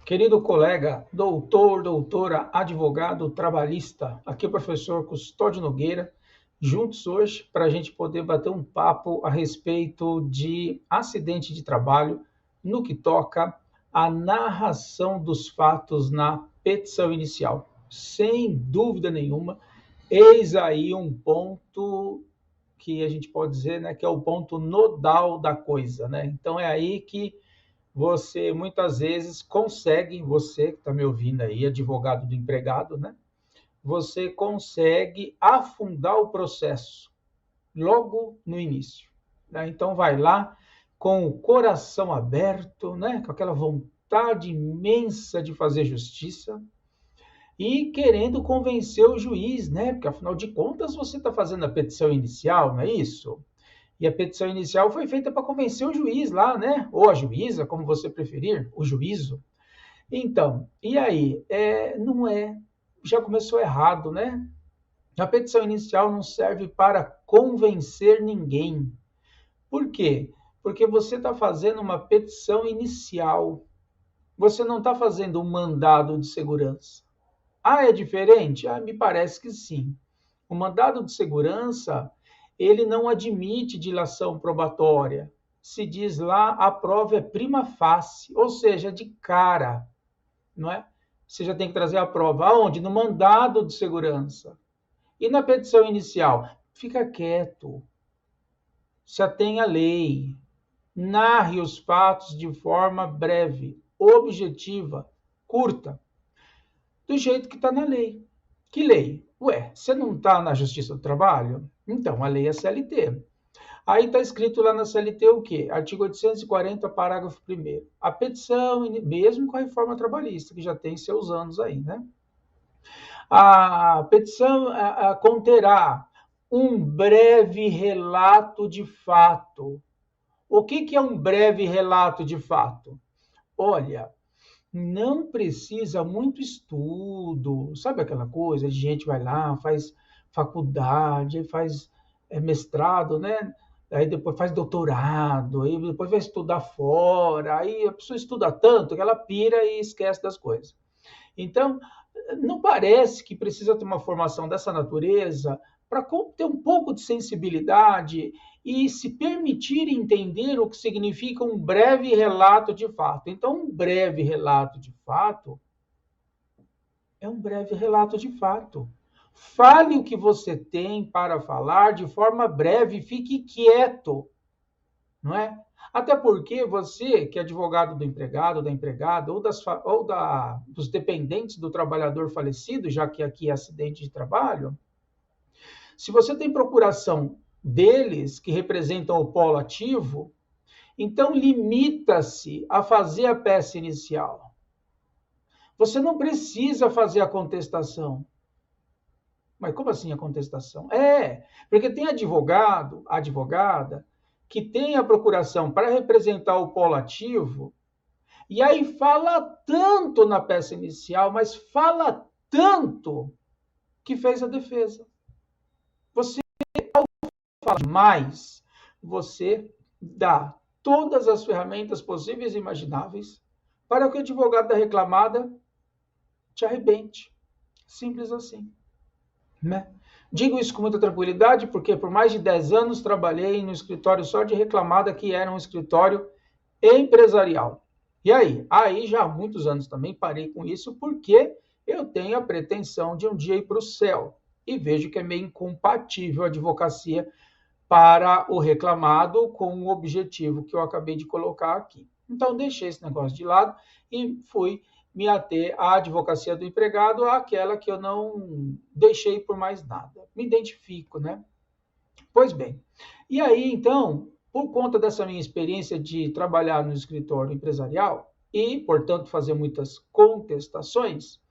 Querido colega, doutor, doutora, advogado, trabalhista, aqui é o professor Custódio Nogueira, juntos hoje para a gente poder bater um papo a respeito de acidente de trabalho no que toca à narração dos fatos na petição inicial. Sem dúvida nenhuma, eis aí um ponto que a gente pode dizer, né, que é o ponto nodal da coisa, né? Então é aí que você muitas vezes consegue, você que está me ouvindo aí, advogado do empregado, né? Você consegue afundar o processo logo no início, né? Então vai lá com o coração aberto, né? Com aquela vontade imensa de fazer justiça e querendo convencer o juiz, né? Porque afinal de contas você está fazendo a petição inicial, não é isso? E a petição inicial foi feita para convencer o juiz lá, né? Ou a juíza, como você preferir, o juízo. Então, e aí? Não é. Já começou errado, né? A petição inicial não serve para convencer ninguém. Por quê? Porque você está fazendo uma petição inicial. Você não está fazendo um mandado de segurança. Ah, é diferente? Ah, me parece que sim. O mandado de segurança, ele não admite dilação probatória. Se diz lá, a prova é prima facie, ou seja, de cara, não é? Você já tem que trazer a prova. Aonde? No mandado de segurança. E na petição inicial? Fica quieto. Se atenha à lei. Narre os fatos de forma breve, objetiva, curta, do jeito que está na lei. Que lei? Ué, você não está na Justiça do Trabalho? Então, a lei é CLT. Aí está escrito lá na CLT o quê? Artigo 840, parágrafo 1º. A petição, mesmo com a reforma trabalhista, que já tem seus anos aí, né? A petição conterá um breve relato de fato. O que é um breve relato de fato? Olha, não precisa muito estudo, sabe aquela coisa de gente vai lá, faz faculdade, faz mestrado, né? Aí depois faz doutorado, aí depois vai estudar fora, aí a pessoa estuda tanto que ela pira e esquece das coisas. Então, não parece que precisa ter uma formação dessa natureza para ter um pouco de sensibilidade e se permitir entender o que significa um breve relato de fato. Então, um breve relato de fato é um breve relato de fato. Fale o que você tem para falar de forma breve, fique quieto, não é? Até porque você, que é advogado do empregado, da empregada, dos dependentes do trabalhador falecido, já que aqui é acidente de trabalho, se você tem procuração deles, que representam o polo ativo, então limita-se a fazer a peça inicial. Você não precisa fazer a contestação. Mas como assim a contestação? Porque tem advogado, advogada, que tem a procuração para representar o polo ativo, e aí fala tanto na peça inicial, mas fala tanto que fez a defesa. Você fala mais, você dá todas as ferramentas possíveis e imagináveis para que o advogado da reclamada te arrebente. Simples assim. Né? Digo isso com muita tranquilidade, porque por mais de 10 anos trabalhei no escritório só de reclamada, que era um escritório empresarial. E aí? Aí já há muitos anos também parei com isso, porque eu tenho a pretensão de um dia ir para o céu. E vejo que é meio incompatível a advocacia para o reclamado com o objetivo que eu acabei de colocar aqui. Então, deixei esse negócio de lado e fui me ater à advocacia do empregado, àquela que eu não deixei por mais nada. Me identifico, né? Pois bem. E aí, então, por conta dessa minha experiência de trabalhar no escritório empresarial e, portanto, fazer muitas contestações,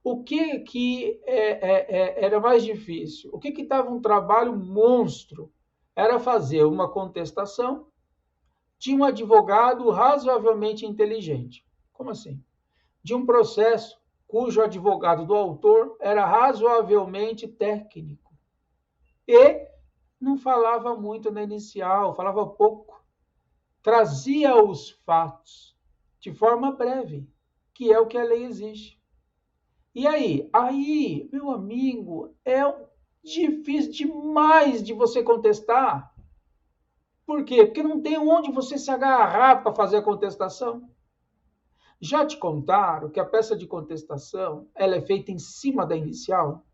o que era mais difícil? O que estava um trabalho monstro? Era fazer uma contestação de um advogado razoavelmente inteligente. Como assim? De um processo cujo advogado do autor era razoavelmente técnico e não falava muito na inicial, falava pouco, trazia os fatos de forma breve. que é o que a lei exige. E aí? Aí, meu amigo, é difícil demais de você contestar. Por quê? Porque não tem onde você se agarrar para fazer a contestação. Já te contaram que a peça de contestação ela é feita em cima da inicial?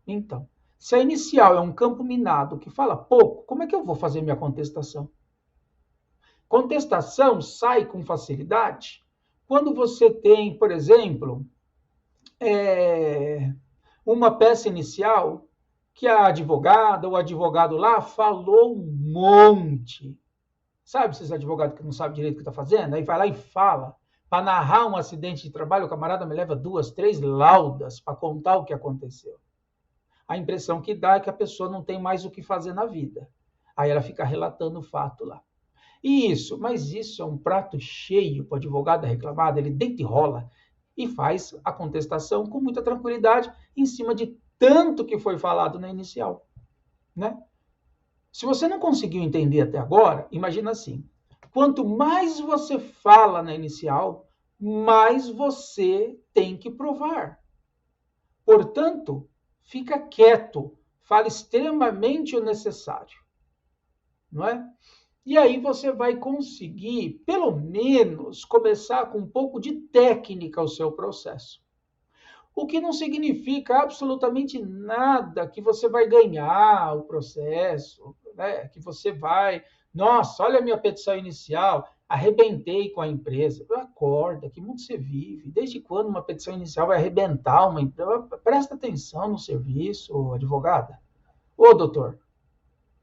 Então, se a inicial é um campo minado que fala pouco, como é que eu vou fazer minha contestação? Contestação sai com facilidade quando você tem, por exemplo, uma peça inicial que a advogada ou advogado lá falou um monte. Sabe esses advogados que não sabem direito o que está fazendo? Aí vai lá e fala. Para narrar um acidente de trabalho, o camarada me leva 2, 3 laudas para contar o que aconteceu. A impressão que dá é que a pessoa não tem mais o que fazer na vida. Aí ela fica relatando o fato lá. Mas isso é um prato cheio para o advogado reclamado, ele deita e rola e faz a contestação com muita tranquilidade em cima de tanto que foi falado na inicial, né? Se você não conseguiu entender até agora, imagina assim, quanto mais você fala na inicial, mais você tem que provar. Portanto, fica quieto, fala extremamente o necessário, não é? E aí você vai conseguir, pelo menos, começar com um pouco de técnica o seu processo. O que não significa absolutamente nada que você vai ganhar o processo, né? Que você vai, nossa, olha a minha petição inicial, arrebentei com a empresa. Acorda, que mundo você vive? Desde quando uma petição inicial vai arrebentar uma empresa? Presta atenção no serviço, advogada. Ô, doutor,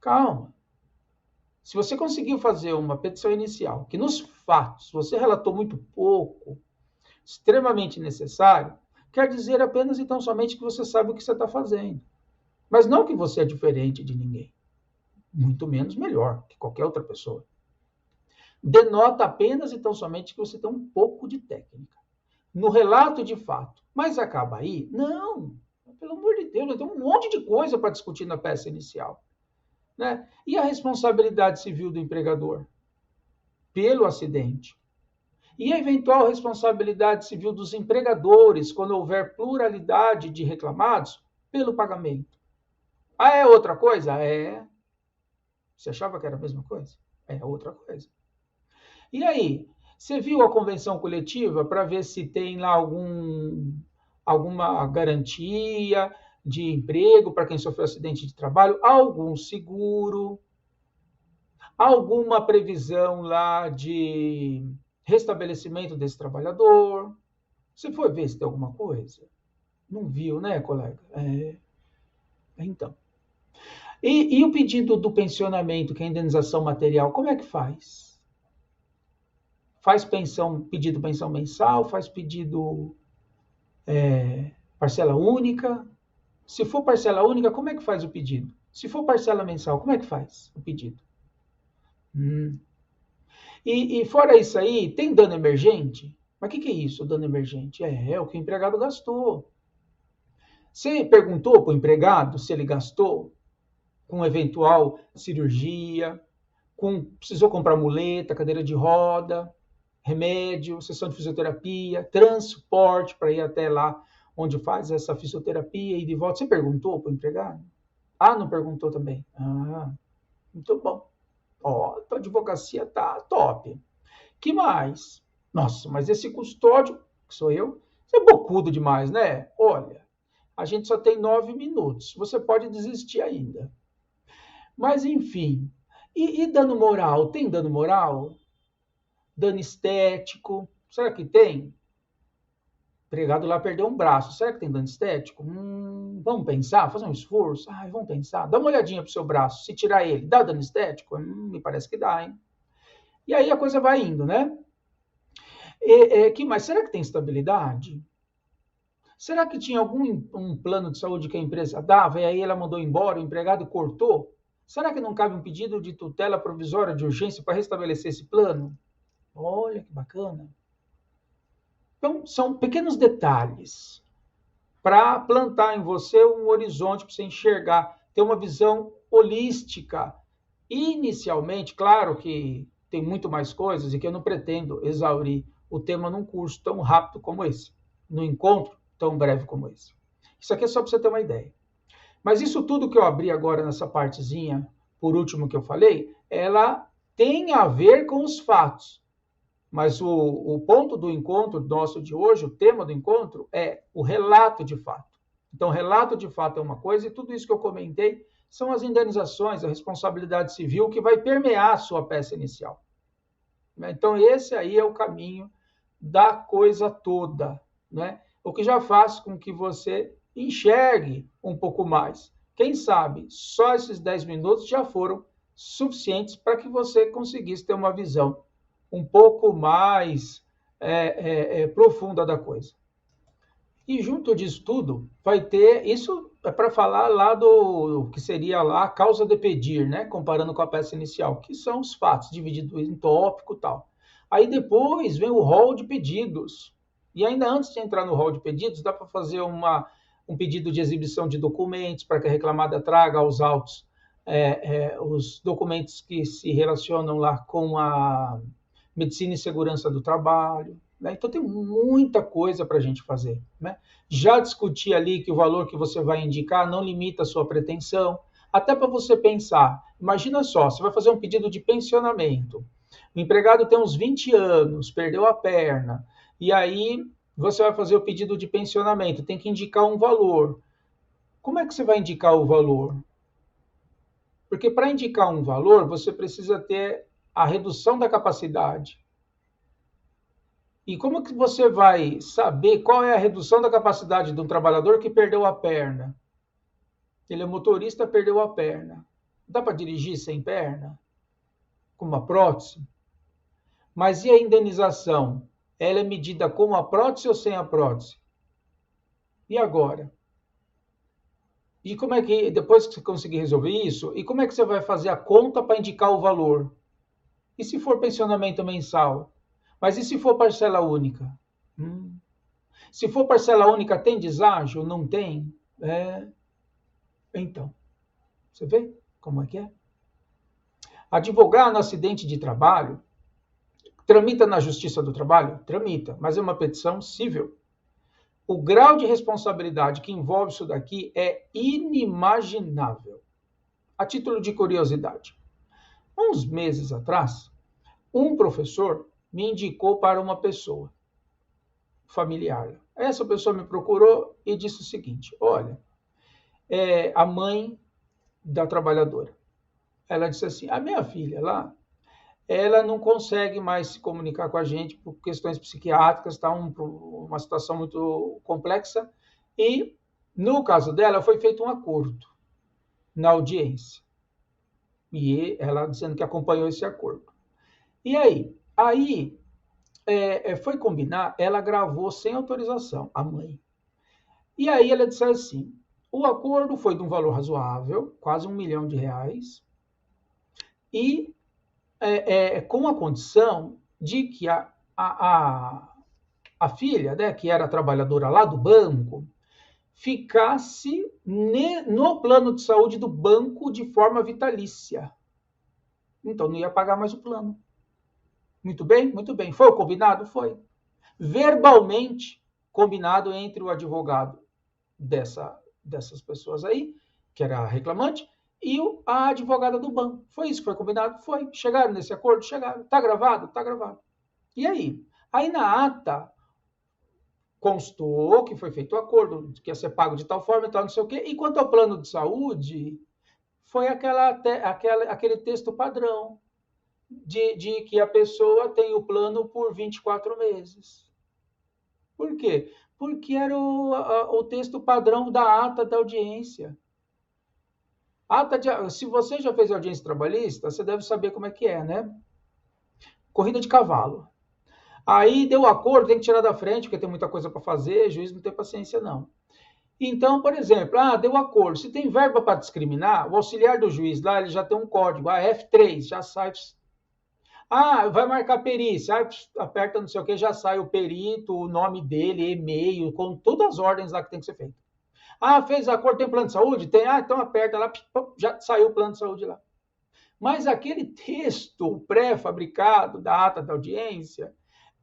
calma. Se você conseguiu fazer uma petição inicial, que nos fatos você relatou muito pouco, extremamente necessário, quer dizer apenas então somente que você sabe o que você está fazendo. Mas não que você é diferente de ninguém. Muito menos melhor que qualquer outra pessoa. Denota apenas então somente que você tem um pouco de técnica. No relato de fato. Mas acaba aí? Não. Pelo amor de Deus, tem um monte de coisa para discutir na peça inicial. Né? E a responsabilidade civil do empregador pelo acidente? E a eventual responsabilidade civil dos empregadores quando houver pluralidade de reclamados pelo pagamento? Ah, é outra coisa? É. Você achava que era a mesma coisa? É outra coisa. E aí? Você viu a convenção coletiva para ver se tem lá alguma garantia de emprego para quem sofreu acidente de trabalho, algum seguro, alguma previsão lá de restabelecimento desse trabalhador? Você foi ver se tem alguma coisa? Não viu, né, colega? Então. E o pedido do pensionamento, que é a indenização material, como é que faz? Faz pedido pensão mensal? Faz pedido parcela única? Se for parcela única, como é que faz o pedido? Se for parcela mensal, como é que faz o pedido? E fora isso aí, tem dano emergente? Mas o que é isso, dano emergente? É o que o empregado gastou. Você perguntou para o empregado se ele gastou com eventual cirurgia, precisou comprar muleta, cadeira de roda, remédio, sessão de fisioterapia, transporte para ir até lá onde faz essa fisioterapia e de volta. Você perguntou para o empregado? Ah, não perguntou também. Ah, muito bom. Ó, tua advocacia tá top. Que mais? Nossa, mas esse custódio, que sou eu, você é bocudo demais, né? Olha, a gente só tem 9 minutos. Você pode desistir ainda. Mas, enfim. E dano moral? Tem dano moral? Dano estético? Será que tem? O empregado lá perdeu um braço. Será que tem dano estético? Vamos pensar, fazer um esforço. Vamos pensar. Dá uma olhadinha pro seu braço. Se tirar ele, dá dano estético? Me parece que dá, hein? E aí a coisa vai indo, né? Que mais? Será que tem estabilidade? Será que tinha um plano de saúde que a empresa dava e aí ela mandou embora, o empregado cortou? Será que não cabe um pedido de tutela provisória de urgência para restabelecer esse plano? Olha que bacana. Então, são pequenos detalhes para plantar em você um horizonte para você enxergar, ter uma visão holística. Inicialmente, claro que tem muito mais coisas e que eu não pretendo exaurir o tema num curso tão rápido como esse, num encontro tão breve como esse. Isso aqui é só para você ter uma ideia. Mas isso tudo que eu abri agora nessa partezinha, por último que eu falei, ela tem a ver com os fatos. Mas o ponto do encontro nosso de hoje, o tema do encontro, é o relato de fato. Então, relato de fato é uma coisa, e tudo isso que eu comentei são as indenizações, a responsabilidade civil que vai permear a sua peça inicial. Então, esse aí é o caminho da coisa toda, né? O que já faz com que você enxergue um pouco mais. Quem sabe só esses 10 minutos já foram suficientes para que você conseguisse ter uma visão um pouco mais profunda da coisa. E junto disso tudo, vai ter, isso é para falar lá do que seria lá a causa de pedir, né? Comparando com a peça inicial, que são os fatos, dividido em tópico e tal. Aí depois vem o rol de pedidos. E ainda antes de entrar no rol de pedidos, dá para fazer um pedido de exibição de documentos para que a reclamada traga aos autos os documentos que se relacionam lá com a medicina e segurança do trabalho. Né? Então tem muita coisa para a gente fazer. Né? Já discuti ali que o valor que você vai indicar não limita a sua pretensão, até para você pensar. Imagina só, você vai fazer um pedido de pensionamento. O empregado tem uns 20 anos, perdeu a perna, e aí você vai fazer o pedido de pensionamento, tem que indicar um valor. Como é que você vai indicar o valor? Porque para indicar um valor, você precisa ter a redução da capacidade. E como que você vai saber qual é a redução da capacidade de um trabalhador que perdeu a perna? Ele é motorista, perdeu a perna. Dá para dirigir sem perna? Com uma prótese? Mas e a indenização? Ela é medida com a prótese ou sem a prótese? E agora? E como é que, depois que você conseguir resolver isso, e como é que você vai fazer a conta para indicar o valor? E se for pensionamento mensal? Mas e se for parcela única? Se for parcela única, tem deságio? Não tem? Então, você vê como é que é? Advogar no acidente de trabalho, tramita na Justiça do Trabalho? Tramita, mas é uma petição civil. O grau de responsabilidade que envolve isso daqui é inimaginável. A título de curiosidade, uns meses atrás, um professor me indicou para uma pessoa familiar. Essa pessoa me procurou e disse o seguinte: olha, a mãe da trabalhadora. Ela disse assim: a minha filha lá, ela não consegue mais se comunicar com a gente por questões psiquiátricas, está uma situação muito complexa, e no caso dela foi feito um acordo na audiência. E ela dizendo que acompanhou esse acordo. E aí foi combinar, ela gravou sem autorização, a mãe. E aí ela disse assim: o acordo foi de um valor razoável, quase R$1 milhão, e com a condição de que a filha, né, que era trabalhadora lá do banco, ficasse no plano de saúde do banco de forma vitalícia. Então não ia pagar mais o plano. Muito bem, muito bem. Foi o combinado? Foi. Verbalmente combinado entre o advogado dessas pessoas aí, que era a reclamante, e a advogada do banco. Foi isso que foi combinado? Foi. Chegaram nesse acordo? Chegaram. Tá gravado? Tá gravado. E aí? Aí na ata constou que foi feito o acordo, que ia ser pago de tal forma e tal, não sei o quê. E quanto ao plano de saúde, foi aquele texto padrão de que a pessoa tem o plano por 24 meses. Por quê? Porque era o texto padrão da ata da audiência. Se você já fez audiência trabalhista, você deve saber como é que é, né? Corrida de cavalo. Aí deu acordo, tem que tirar da frente, porque tem muita coisa para fazer, juiz não tem paciência, não. Então, por exemplo, deu acordo. Se tem verba para discriminar, o auxiliar do juiz lá, ele já tem um código, F3, já sai. Vai marcar perícia, aperta não sei o que, já sai o perito, o nome dele, e-mail, com todas as ordens lá que tem que ser feito. Fez acordo, tem plano de saúde? Tem, então aperta lá, já saiu o plano de saúde lá. Mas aquele texto pré-fabricado da ata da audiência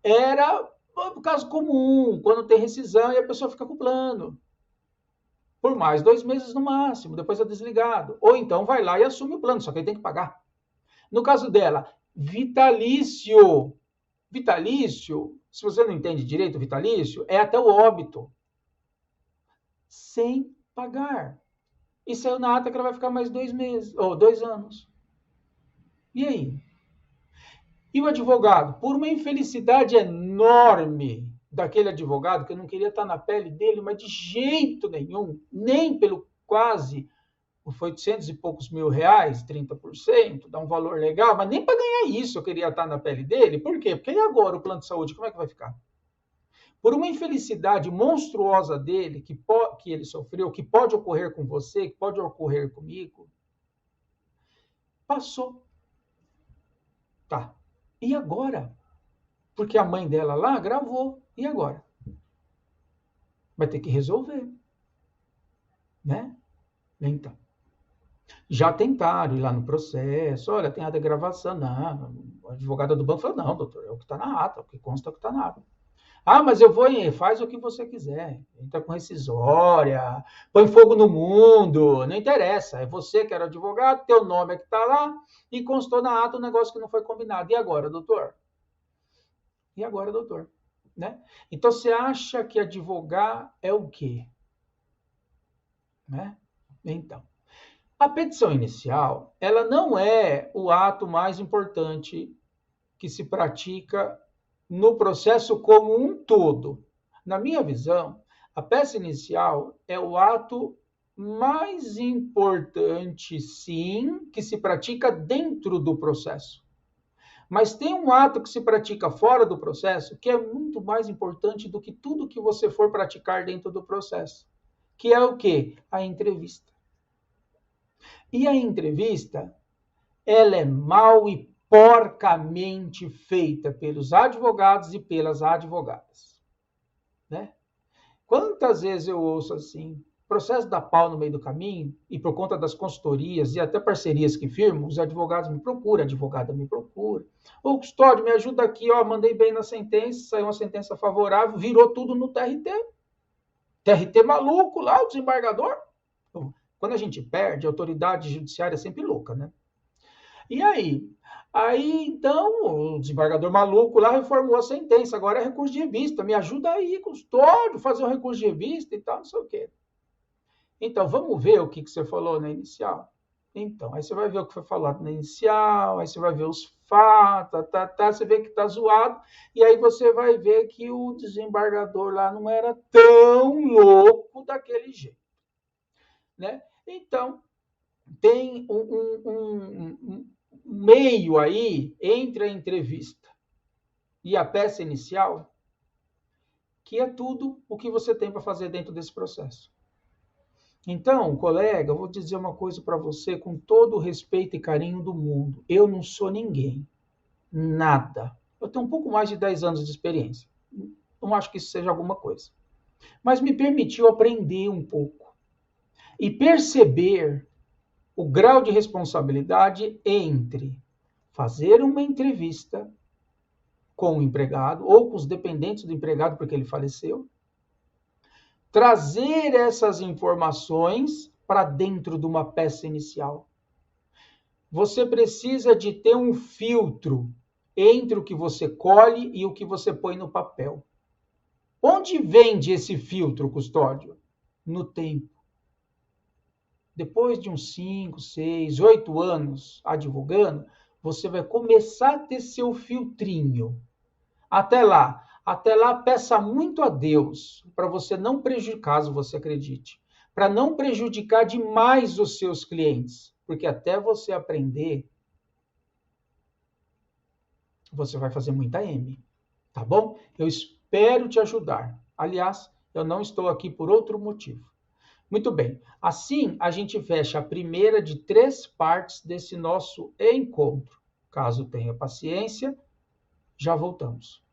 era o caso comum, quando tem rescisão e a pessoa fica com o plano. Por mais 2 meses no máximo, depois é desligado. Ou então vai lá e assume o plano, só que aí tem que pagar. No caso dela, vitalício. Vitalício, se você não entende direito, vitalício é até o óbito. Sem pagar. E saiu na ata que ela vai ficar mais 2 meses, ou 2 anos. E aí? E o advogado, por uma infelicidade enorme daquele advogado, que eu não queria estar na pele dele, mas de jeito nenhum, nem pelo quase foi 800 e poucos mil reais, 30%, dá um valor legal, mas nem para ganhar isso eu queria estar na pele dele. Por quê? Porque e agora o plano de saúde, como é que vai ficar? Por uma infelicidade monstruosa dele, que ele sofreu, que pode ocorrer com você, que pode ocorrer comigo, passou. Tá. E agora? Porque a mãe dela lá gravou. E agora? Vai ter que resolver. Né? Então. Já tentaram ir lá no processo, olha, tem a gravação. Não, a advogada do banco falou, não, doutor, é o que está na ata, o que consta é o que está na ata. Ah, mas eu vou em, faz o que você quiser. Entra com rescisória, põe fogo no mundo, não interessa. É você que era advogado, teu nome é que está lá e constou na ata um negócio que não foi combinado. E agora, doutor? E agora, doutor? Né? Então, você acha que advogar é o quê? Né? Então, a petição inicial, ela não é o ato mais importante que se pratica no processo como um todo. Na minha visão, a peça inicial é o ato mais importante, sim, que se pratica dentro do processo. Mas tem um ato que se pratica fora do processo que é muito mais importante do que tudo que você for praticar dentro do processo, que é o quê? A entrevista. E a entrevista, ela é mal e porcamente feita pelos advogados e pelas advogadas. Né? Quantas vezes eu ouço assim, processo dá pau no meio do caminho, e por conta das consultorias e até parcerias que firmam, os advogados me procuram, a advogada me procura. Ô, Custódio, me ajuda aqui, ó, mandei bem na sentença, saiu uma sentença favorável, virou tudo no TRT. TRT maluco lá, o desembargador. Quando a gente perde, a autoridade judiciária é sempre louca, né? E aí? Aí, então, o desembargador maluco lá reformou a sentença, agora é recurso de revista. Me ajuda aí, Custódio, fazer um recurso de revista e tal, não sei o quê. Então, vamos ver o que você falou na inicial? Então, aí você vai ver o que foi falado na inicial, aí você vai ver os fatos, você vê que tá zoado, e aí você vai ver que o desembargador lá não era tão louco daquele jeito. Né? Então, tem um meio aí entre a entrevista e a peça inicial, que é tudo o que você tem para fazer dentro desse processo. Então, colega, eu vou dizer uma coisa para você com todo o respeito e carinho do mundo. Eu não sou ninguém. Nada. Eu tenho um pouco mais de 10 anos de experiência. Não acho que isso seja alguma coisa. Mas me permitiu aprender um pouco e perceber o grau de responsabilidade entre fazer uma entrevista com o empregado ou com os dependentes do empregado porque ele faleceu, trazer essas informações para dentro de uma peça inicial. Você precisa de ter um filtro entre o que você colhe e o que você põe no papel. Onde vende esse filtro, Custódio? No tempo. Depois de uns 5, 6, 8 anos advogando, você vai começar a ter seu filtrinho. Até lá, peça muito a Deus para você não prejudicar, caso você acredite, para não prejudicar demais os seus clientes, porque até você aprender, você vai fazer muita M, tá bom? Eu espero te ajudar. Aliás, eu não estou aqui por outro motivo. Muito bem, assim a gente fecha a primeira de 3 partes desse nosso encontro. Caso tenha paciência, já voltamos.